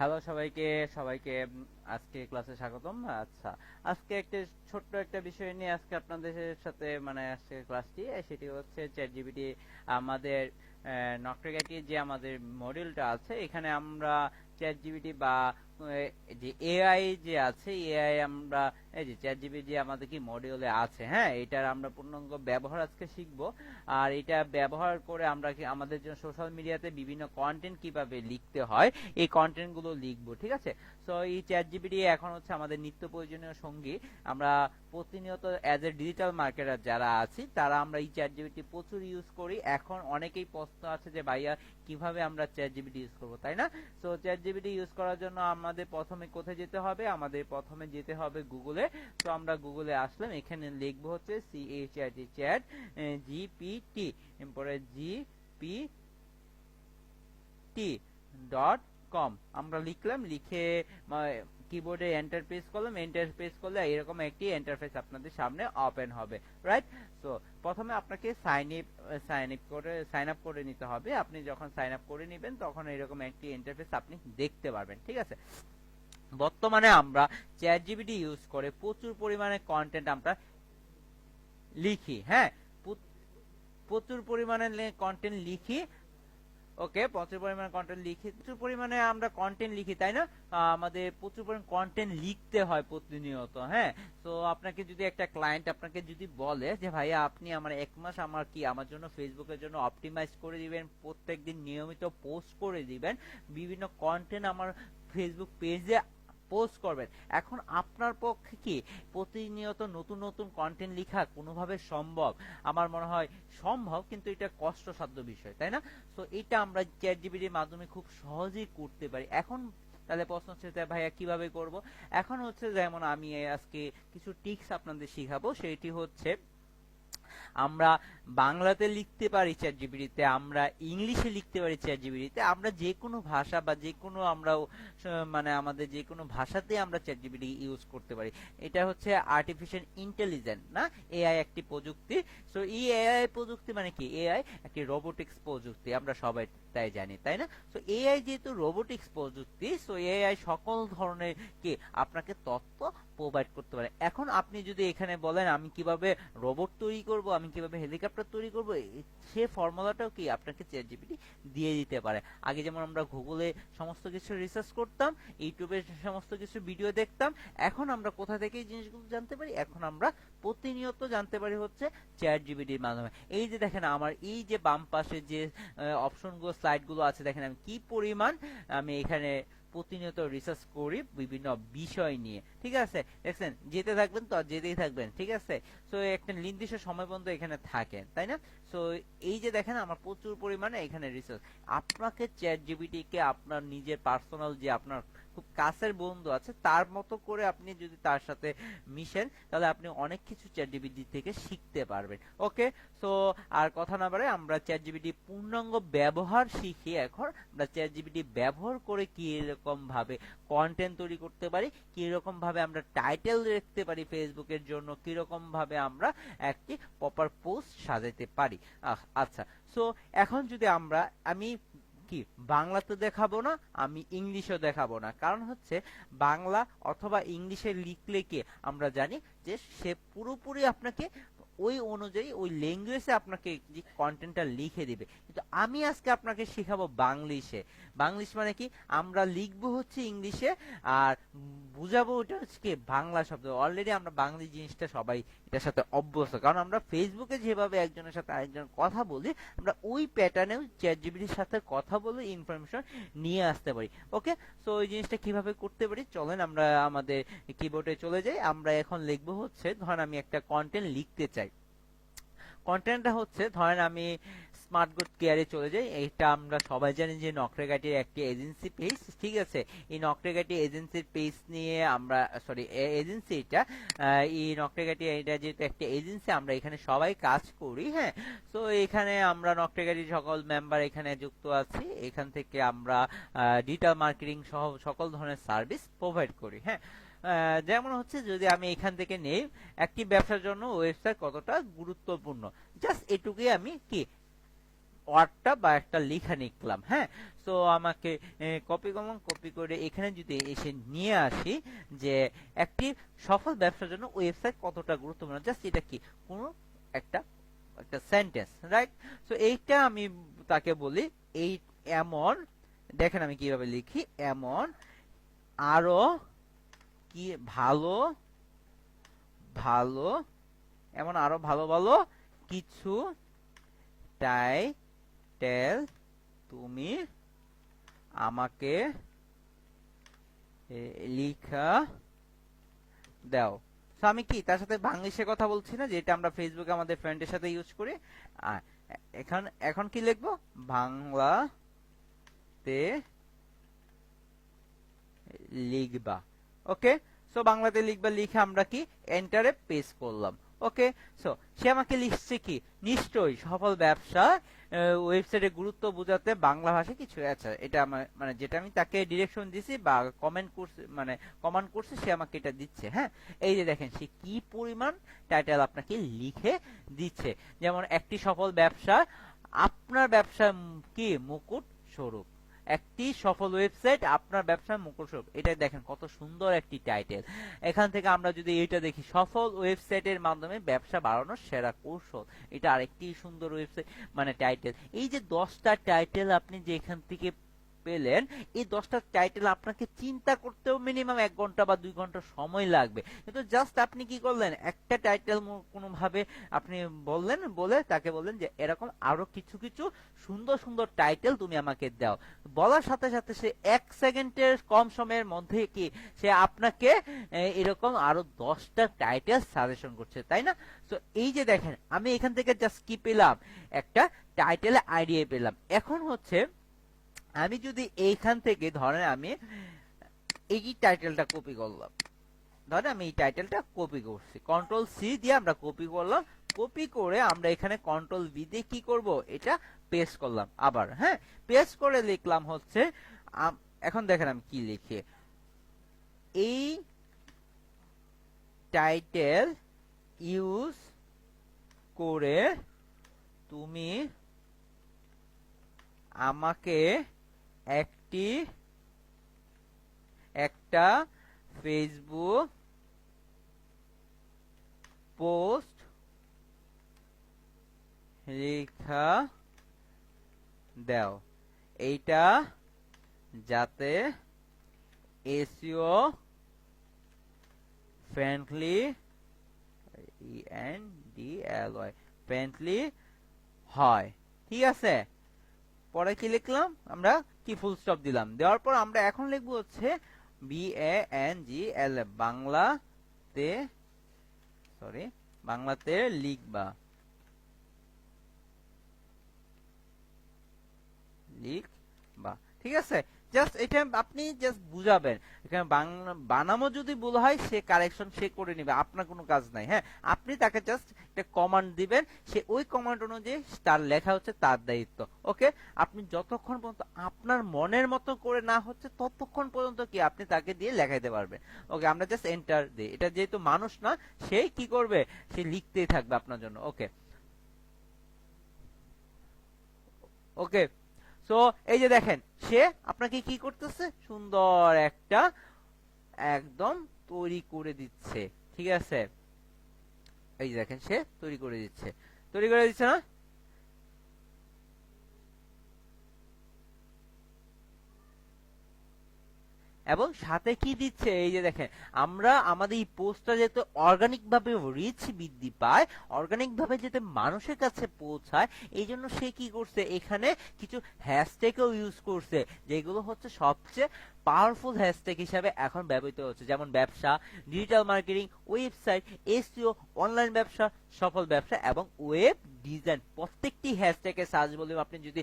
Hello সবাইকে সবাইকে আজকে ক্লাসে স্বাগতম। আচ্ছা, আজকে একটা ছোট্ট একটা বিষয় নিয়ে আজকে আপনাদের সাথে আজকে ক্লাসটি সেটি হচ্ছে চ্যাটজিপিটি। আমাদের নকরেগাটি যে আমাদের মডিউলটা আছে, এখানে আমরা চ্যাটজিপিটি বা যে এআই যে আছে, এআই আমরা এই যে চ্যাটজিপিটি যে আমাদের কি মডিউলে আছে, হ্যাঁ, এটার আমরা পূর্ণাঙ্গ ব্যবহার আজকে শিখবো। আর এটা ব্যবহার করে আমরা কি আমাদের জন্য সোশ্যাল মিডিয়াতে বিভিন্ন কন্টেন্ট কিভাবে লিখতে হয়, এই কন্টেন্ট গুলো লিখবো, ঠিক আছে। সো এই চ্যাটজিপিটি এখন হচ্ছে আমাদের নিত্য প্রয়োজনীয় সঙ্গী। আমরা প্রতিনিয়ত অ্যাজ এ ডিজিটাল মার্কেটার যারা আছি, তারা আমরা এই চ্যাটজিপিটি প্রচুর ইউজ করি। এখন অনেকেই প্রশ্ন আছে যে ভাইয়া কিভাবে আমরা চ্যাটজিপিটি ইউজ করবো, তাই না? সো চ্যাটজিপিটি ইউজ করার জন্য আমাদের প্রথমে কোথায় যেতে হবে? আমাদের প্রথমে যেতে হবে গুগলে। তো আমরা গুগলে আসলাম, এখানে লিখবো হচ্ছে CHAT চ্যাট জিপিটি, পরে GPT.com আমরা লিখলাম, লিখে কিবোর্ডে এন্টার প্রেস করলাম। এন্টার প্রেস করলে এরকম একটি ইন্টারফেস আপনাদের সামনে ওপেন হবে, রাইট? সো প্রথমে আপনাকে সাইন আপ করে নিতে হবে। আপনি যখন সাইন আপ করে নেবেন তখন এরকম একটি ইন্টারফেস আপনি দেখতে পারবেন, ঠিক আছে। বর্তমানে আমরা চ্যাটজিপিটি ইউজ করে প্রচুর পরিমাণে কন্টেন্ট আমরা লিখি, হ্যাঁ, প্রচুর পরিমাণে কন্টেন্ট লিখি। ওকে, প্রচুর পরিমাণে কন্টেন্ট লিখি, প্রচুর পরিমাণে আমরা কন্টেন্ট লিখি, তাই না? আমাদের প্রচুর পরিমাণে কন্টেন্ট লিখতে হয় প্রতিনিয়ত, হ্যাঁ। তো আপনাকে যদি একটা ক্লায়েন্ট আপনাকে যদি বলে যে ভাইয়া আপনি আমার 1 মাস আমার জন্য ফেসবুকের জন্য অপটিমাইজ করে দিবেন, প্রত্যেকদিন নিয়মিত পোস্ট করে দিবেন, বিভিন্ন কন্টেন্ট আমার ফেসবুক পেজে পোস্ট করবেন, এখন আপনার পক্ষে কি প্রতিনিয়ত নতুন নতুন কন্টেন্ট লেখা কোনোভাবে সম্ভব? আমার মনে হয় সম্ভব, কিন্তু এটা কষ্টসাধ্য বিষয়, তাই না? তো এটা আমরা চ্যাটজিপিটির মাধ্যমে খুব সহজেই করতে পারি। এখন তাহলে প্রশ্ন হচ্ছে যে ভাইয়া কিভাবে করব? এখন হচ্ছে যেমন আমি আজকে কিছু টিপস আপনাদের শিখাবো। সেটি হচ্ছে আমরা বাংলাতে লিখতে পারি চ্যাটজিপিটিতে, আমরা ইংলিশে লিখতে পারি চ্যাটজিপিটিতে, আমরা যে কোনো ভাষা বা যে কোনো আমরা আমাদের যে কোনো ভাষাতে আমরা চ্যাটজিপিটি ইউজ করতে পারি। এটা হচ্ছে আর্টিফিশিয়াল ইন্টেলিজেন্স, না, এআই একটি প্রযুক্তি। সো এই এআই প্রযুক্তি মানে কি? এআই একটি রোবোটিক্স প্রযুক্তি, আমরা সবাই তাই জানি, তাই না? সো এআই যেহেতু রোবোটিক্স প্রযুক্তি, সো এআই সকল ধরনের কি আপনাকে তথ্য প্রোভাইড করতে পারে। এখন আপনি যদি এখানে বলেন আমি কিভাবে রোবট তৈরি করব, আমি কিভাবে হেলিকপ্টার তৈরি করব, সে ফর্মুলাটাও কি আপনাকে চ্যাটজিপিটি দিয়ে দিতে পারে। আগে যেমন আমরা গুগলে সমস্ত কিছু রিসার্চ করতাম, ইউটিউবে সমস্ত কিছু ভিডিও দেখতাম, এখন আমরা কোথা থেকে এই জিনিসগুলো জানতে পারি? এখন আমরা প্রতিনিয়ত জানতে পারি হচ্ছে চ্যাটজিপিটির মাধ্যমে। এই যে দেখেন আমার এই যে বাম পাশে যে অপশনগুলো স্লাইডগুলো আছে, দেখেন আমি কি পরিমাণ আমি এখানে প্রতিনিয়ত রিসার্চ করি বিভিন্ন বিষয় নিয়ে, ঠিক আছে। দেখছেন, যেতে থাকবেন তো যেতেই থাকবেন, ঠিক আছে। সো একটা নির্দিষ্ট সময় পর্যন্ত এখানে থাকেন, তাই না? সো এই যে দেখেন আমার প্রচুর পরিমাণে এখানে রিসার্চ। আপনাকে চ্যাটজিপিটি কে আপনার নিজের পার্সোনাল যে আপনার খুব কাছের বন্ধু আছে তার মতো করে আপনি যদি তার সাথে মিশেন, তাহলে আপনি অনেক কিছু চ্যাটজিপিটি থেকে শিখতে পারবেন। ওকে, সো আর কথা না বাড়াই আমরা চ্যাটজিপিটি পূর্ণাঙ্গ ব্যবহার শিখি। এখন আমরা চ্যাটজিপিটি ব্যবহার করে কি এরকম ভাবে কন্টেন্ট তৈরি করতে পারি, কি রকম ভাবে আমরা টাইটেল লিখতে পারি ফেসবুকের জন্য, কি রকম ভাবে আমরা একটি প্রপার পোস্ট সাজাতে পারি। আচ্ছা, সো এখন যদি আমি কি বাংলাতে দেখাবো না, আমি ইংলিশও দেখাবো না। কারণ হচ্ছে বাংলা অথবা ইংলিশে লিখলে কি আমরা জানি যে সে পুরোপুরি আপনাকে ওই অনুযায়ী ওই ল্যাঙ্গুয়েজে আপনাকে যে কন্টেন্টটা লিখে দিবে, কিন্তু আমি আজকে আপনাকে শেখাবো বাংলিশে। বাংলিশ মানে কি? আমরা লিখবো হচ্ছে ইংলিশে আর বুঝাবো ওটা হচ্ছে কি বাংলা শব্দ। অলরেডি আমরা বাংলা জিনিসটা সবাই এটার সাথে অভ্যস্ত, কারণ আমরা ফেসবুকে যেভাবে একজনের সাথে আরেকজন কথা বলি, আমরা ওই প্যাটার্নেও চ্যাটজিপিটির সাথে কথা বলে ইনফরমেশন নিয়ে আসতে পারি। ওকে, সো ওই জিনিসটা কিভাবে করতে পারি চলেন আমরা আমাদের কিবোর্ডে চলে যাই। আমরা এখন লিখবো হচ্ছে, ধরেন আমি একটা কন্টেন্ট লিখতে চাই। কন্টেন্টটা হচ্ছে ধরেন আমি স্মার্ট গুড কেয়ারে চলে যাই। এটা আমরা সবাই জানি যে নকরেগাটির একটি এজেন্সি পেজ, ঠিক আছে। এই নকরেগাটি এজেন্সির পেজ নিয়ে আমরা এজেন্সি এটা এই নকরেগাটি এটা যেহেতু একটা এজেন্সি, আমরা এখানে সবাই কাজ করি, হ্যাঁ। তো এখানে আমরা নকরেগাটির সকল মেম্বার এখানে যুক্ত আছি। এখান থেকে আমরা ডিজিটাল মার্কেটিং সহ সকল ধরনের সার্ভিস প্রোভাইড করি, হ্যাঁ। যেমন হচ্ছে যদি আমি এখান থেকে নেই একটি ব্যবসার জন্য ওয়েবসাইট কতটা গুরুত্বপূর্ণ, জাস্ট এটুকুই আমি কি ওয়ার্ডটা বা একটা লেখা লিখলাম, হ্যাঁ। সো আমাকে কপি করলাম, কপি করে এখানে যদি এসে নিয়ে আসি যে একটি সফল ব্যবসার জন্য ওয়েবসাইট কতটা গুরুত্বপূর্ণ, জাস্ট এটা কি কোনো একটা একটা সেন্টেন্স, রাইট। সো এইটা আমি তাকে বলি এই এমন, দেখেন আমি কিভাবে লিখি, এমন আরো কি ভালো ভালো, এমন আরো ভালো ভালো কিছু টাইটেল তুমি আমাকে লিখা দাও। তো আমি কি তার সাথে বাংলিশে কথা বলছি না, যেটা আমরা ফেসবুকে আমাদের ফ্রেন্ডের সাথে ইউজ করি। এখন এখন কি লিখবো, বাংলাতে লিখবা। ওকে, সো বাংলাতে লিখবা, লিখে আমরা কি এন্টারে পেস্ট করলাম। ওকে, সো সে আমাকে লিখছে কি, নিশ্চয়ই সফল ব্যবসা ওয়েবসাইটে গুরুত্ব বোঝাতে বাংলা ভাষায় কিছু। আচ্ছা, এটা আমার মানে যেটা আমি তাকে ডিরেকশন দিছি বা কমেন্ট করছি, মানে কমান্ড করছি, সে আমাকে এটা দিচ্ছে, হ্যাঁ। এই যে দেখেন সে কি পরিমাণ টাইটেল আপনাকে লিখে দিচ্ছে। যেমন একটি সফল ব্যবসা, আপনার ব্যবসা কি মুকুট স্বরূপ, একটি সফল ওয়েবসাইট আপনার ব্যবসার মুকুট স্বরূপ। এটা দেখেন কত সুন্দর একটি টাইটেল। এখান থেকে আমরা যদি এটা দেখি, সফল ওয়েবসাইটের মাধ্যমে ব্যবসা বাড়ানোর সেরা কৌশল, এটা আরেকটি সুন্দর ওয়েবসাইট মানে টাইটেল। এই যে 10টা টাইটেল আপনি যে এখান থেকে পেলেন, এই 10টা টাইটেল আপনাকে চিন্তা করতেও মিনিমাম 1 ঘন্টা বা 2 ঘন্টা সময় লাগবে, কিন্তু জাস্ট আপনি কি করলেন, একটা টাইটেল কোনোভাবে আপনি বললেন, বলে তাকে বললেন যে এরকম আরো কিছু কিছু সুন্দর সুন্দর টাইটেল তুমি আমাকে দাও। বলার সাথে সাথে সে 1 সেকেন্ডের কম সময়ের মধ্যে কি সে আপনাকে এরকম আরো 10টা টাইটেল সাজেশন করছে, তাই না? তো এই যে দেখেন আমি এখান থেকে জাস্ট কি পেলাম, একটা টাইটেল আইডিয়া পেলাম। এখন হচ্ছে আমি যদি এইখান থেকে ধরেন আমি এই টাইটেলটা কপি করলাম, ধরেন আমি এই টাইটেলটা কপি করছি, কন্ট্রোল সি দিয়ে আমরা কপি করলাম, কপি করে আমরা এখানে কন্ট্রোল ভি দিয়ে কি করব, এটা পেস্ট করলাম আবার, হ্যাঁ। পেস্ট করে লিখলাম হচ্ছে এখন দেখেন আমি কি লিখি, এই টাইটেল ইউজ করে তুমি আমাকে একটা ফেসবুক পোস্ট লেখা দাও, এইটা যাতে এসইও ফ্রেন্ডলি, ENDLY ফ্রেন্ডলি হয়, ঠিক আছে। পরে কি লিখলাম আমরা, কি ফুল স্টপ দিলাম, দেওয়ার পর আমরা এখন লিখবো হচ্ছে BANGL, বাংলাতে, সরি বাংলাতে লিখবা, লিখবা, ঠিক আছে। জাস্ট এটা আপনি জাস্ট বুঝাবেন, এখানে বানামও যদি ভুল হয় সে কারেকশন সে করে নেবে, আপনার কোনো কাজ নাই, হ্যাঁ। আপনি তাকে জাস্ট একটা কমান্ড দিবেন, সে ওই কমান্ড অনুযায়ী তার লেখা হচ্ছে তার দায়িত্ব। ওকে, আপনি যতক্ষণ পর্যন্ত আপনার মনের মতো করে না হচ্ছে ততক্ষণ পর্যন্ত কি আপনি তাকে দিয়ে লেখাইতে পারবেন। ওকে, আমরা জাস্ট এন্টার দিই, এটা যেহেতু মানুষ না, সে কি করবে, সে লিখতেই থাকবে আপনার জন্য। ওকে ওকে, সো এই যে দেখেন সে আপনাকে কি করতেছে, সুন্দর একটা একদম তৈরি করে দিচ্ছে, ঠিক আছে। এই যে দেখেন সে তৈরি করে দিচ্ছে, তৈরি করে দিচ্ছে না। এবং সাথে কি দিচ্ছে, এই যে দেখেন আমরা আমাদের এই পোস্টটা যাতে অর্গানিক ভাবে রিচ বৃদ্ধি পায়, অর্গানিক ভাবে যাতে মানুষের কাছে পৌঁছায়, এই জন্য সে কি করছে, এখানে কিছু হ্যাশট্যাগও ইউজ করছে, যেগুলো হচ্ছে সবচেয়ে পাওয়ারফুল হ্যাশট্যাগ হিসাবে এখন ব্যবহৃত হচ্ছে, যেমন ব্যবসা, digital marketing, website, SEO, online ব্যবসা, সফল ব্যবসা এবং ওয়েব ডিজাইন। প্রত্যেকটি হ্যাশট্যাগে সার্চ ভলিউম আপনি যদি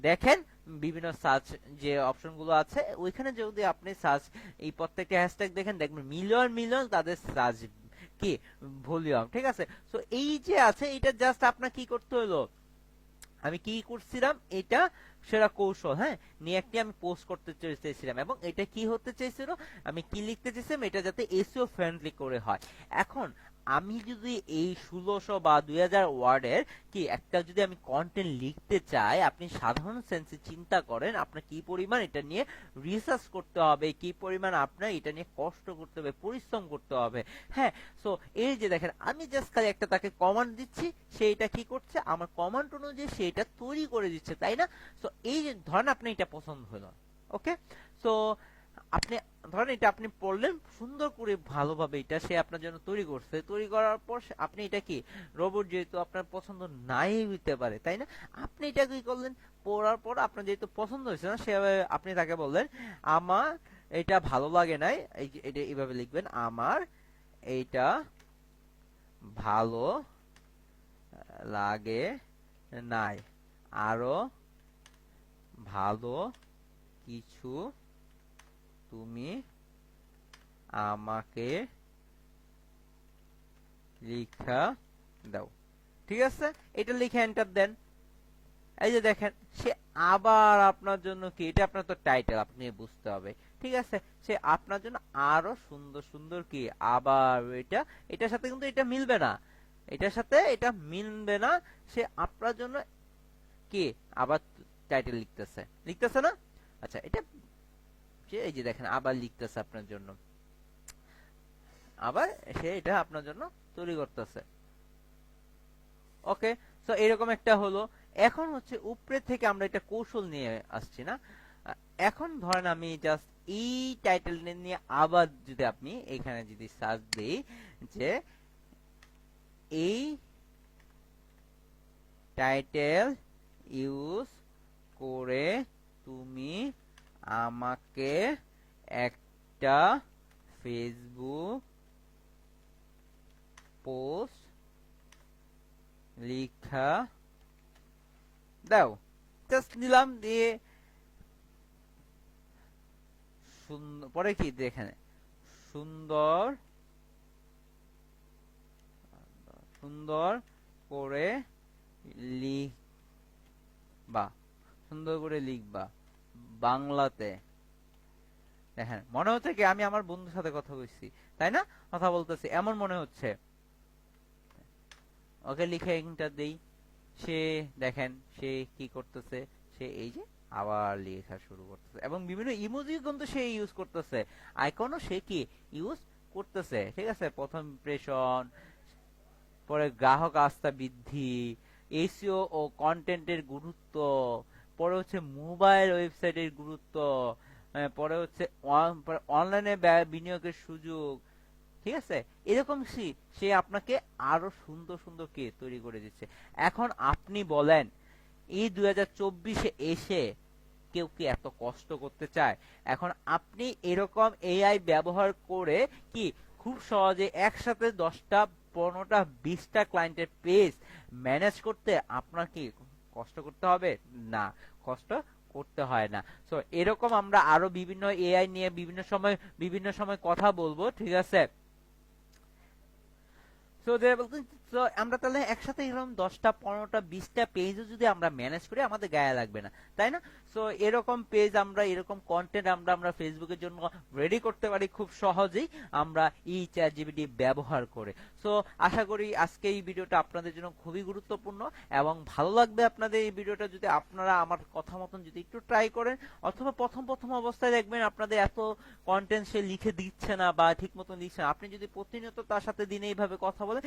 দেখেন, বিভিন্ন সার্চ যে অপশন গুলো আছে ওইখানে যদি আপনি সার্চ এই প্রত্যেকটা হ্যাশট্যাগ দেখেন, দেখবেন মিলিয়ন মিলিয়ন তাদের সার্চ কি ভলিউম, ঠিক আছে। সো এই যে আছে, এটা জাস্ট আপনার কি করতে হলো, আমি কি করছিলাম, এটা সেরা কৌশল, হ্যাঁ, নিয়ে একটি আমি পোস্ট করতে চেয়েছিলাম, এবং এটা কি হতে চেয়েছিল, আমি কি লিখতে চেয়েছিলাম, এটা যাতে এসইও ফ্রেন্ডলি করে হয়। এখন আমি যদি এই 1600 বা 2000 ওয়ার্ডের কি একটা যদি আমি কন্টেন্ট লিখতে চাই, আপনি সাধারণ সেন্সে চিন্তা করেন আপনার কি পরিমাণ এটা নিয়ে রিসার্চ করতে হবে, কি পরিমাণ আপনার এটা নিয়ে কষ্ট করতে হবে, পরিশ্রম করতে হবে। হ্যাঁ, সো এই যে দেখেন আমি জাস্ট খালি একটা তাকে কমান্ড দিচ্ছি, সেইটা কি করছে আমার কমান্ড অনুযায়ী সেইটা তৈরি করে দিচ্ছে, তাই না? সো এই যে ধরেন আপনি এটা পছন্দ হলো, ওকে, সো আপনি ধরেন এটা আপনি পড়লেন সুন্দর করে ভালোভাবে, এটা সে আপনার জন্য তৈরি করছে, তৈরি করার পর আপনি এটা কি রোবট যেহেতু আপনার পছন্দ নাই হইতে পারে, তাই না? আপনি এটা কি করলেন, পড়ার পর আপনার যেহেতু পছন্দ হয়েছে না, সেভাবে আপনি তাকে বললেন আমার এটা ভালো লাগে নাই, এটা এইভাবে লিখবেন, আমার এইটা ভালো লাগে নাই, আরো ভালো কিছু তুমি আমাকে লিখা দাও। ঠিক আছে, এটা লিখে এন্টার দেন। এই যে দেখেন সে আবার আপনার জন্য কি, এটা আপনার তো টাইটেল, আপনি বুঝতে হবে, ঠিক আছে, সে আপনার জন্য আরো সুন্দর সুন্দর কি আবার এটা, এটার সাথে কিন্তু এটা মিলবে না, এটার সাথে এটা মিলবে না, সে আপনার জন্য কি আবার টাইটেল লিখতেছে, লিখতেছে না? আচ্ছা, এটা এই যে দেখেন আবার লিখতেছে আপনার জন্য, আবার সে এটা আপনার জন্য তৈরি করতেছে। ওকে, সো এরকম একটা হলো। এখন হচ্ছে উপরে থেকে আমরা এটা কৌশল নিয়ে আসছি না, এখন ধরেন আমি জাস্ট এই টাইটেল নিয়ে আবার যদি আপনি এখানে যদি সার্চ দেই যে এই টাইটেল ইউজ করে তুমি আমাকে একটা ফেসবুক পোস্ট লিখা দাও, জাস্ট দিলাম, দিয়ে পরে কি দেখেন সুন্দর সুন্দর করে লিখবা, সুন্দর করে লিখবা বাংলাতে। দেখেন মনে হচ্ছে কি আমি আমার বন্ধুর সাথে কথা বলছি, তাই না? কথা বলতেছি এমন মনে হচ্ছে। ওকে, লিখে এন্টার দেই, সে দেখেন সে কি করতেছে, সে এই যে আবার লেখা শুরু করতেছে এবং বিভিন্ন ইমোজি কিন্তু সে ইউজ করতেছে, আইকনও সে কি ইউজ করতেছে। ঠিক আছে, প্রথম ইমপ্রেশন, পরে গ্রাহক আস্থা বৃদ্ধি, এসইও ও কন্টেন্টের গুরুত্ব, পরে হচ্ছে মোবাইল ওয়েবসাইটের গুরুত্ব, পরে হচ্ছে অনলাইনে বিনিয়োগের সুযোগ। ঠিক আছে, এরকম সে আপনাকে আরো সুন্দর সুন্দর কে তৈরি করে দিচ্ছে। এখন আপনি বলেন এই 2024-এ এসে কেউ কি এত কষ্ট করতে চায়? এখন আপনি এরকম এআই ব্যবহার করে কি খুব সহজে একসাথে 10টা 15টা 20টা ক্লায়েন্টের পেজ ম্যানেজ করতে আপনার কি কষ্ট করতে হবে? না, কষ্ট করতে হয় না। সো এরকম আমরা আরো বিভিন্ন এআই নিয়ে বিভিন্ন সময় কথা বলবো, ঠিক আছে? আমরা তাহলে একসাথে এরকম 10টা 15টা 20টা পেজও যদি আমরা ম্যানেজ করি আমাদের গায়ে লাগবে না, তাই না? সো এরকম পেজ আমরা এরকম কন্টেন্ট আমরা ফেসবুকের জন্য রেডি করতে পারি খুব সহজেই আমরা এই চ্যাটজিপিটি ব্যবহার করে। সো আশা করি আজকে এই ভিডিওটা আপনাদের জন্য খুবই গুরুত্বপূর্ণ এবং ভালো লাগবে আপনাদের এই ভিডিওটা যদি আপনারা আমার কথা মতন যদি একটু ট্রাই করেন, অথবা প্রথম অবস্থায় দেখবেন আপনাদের এত কন্টেন্ট সে লিখে দিচ্ছে না বা ঠিক মতন দিচ্ছে না, আপনি যদি প্রতিনিয়ত তার সাথে দিনে এইভাবে কথা বলেন,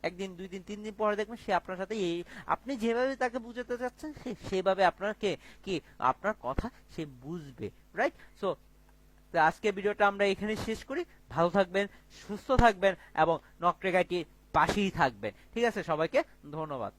একদিন 2 দিন 3 দিন পরে দেখবেন সে আপনার সাথে এই আপনি যেভাবে তাকে বুঝাতে চাচ্ছেন সেভাবে আপনাকে কি আপনার কথা সে বুঝবে, রাইট? সো আজকে ভিডিওটা আমরা এখানে শেষ করি। ভালো থাকবেন, সুস্থ থাকবেন এবং নকরেগাইটির পাশেই থাকবেন। ঠিক আছে, সবাইকে ধন্যবাদ।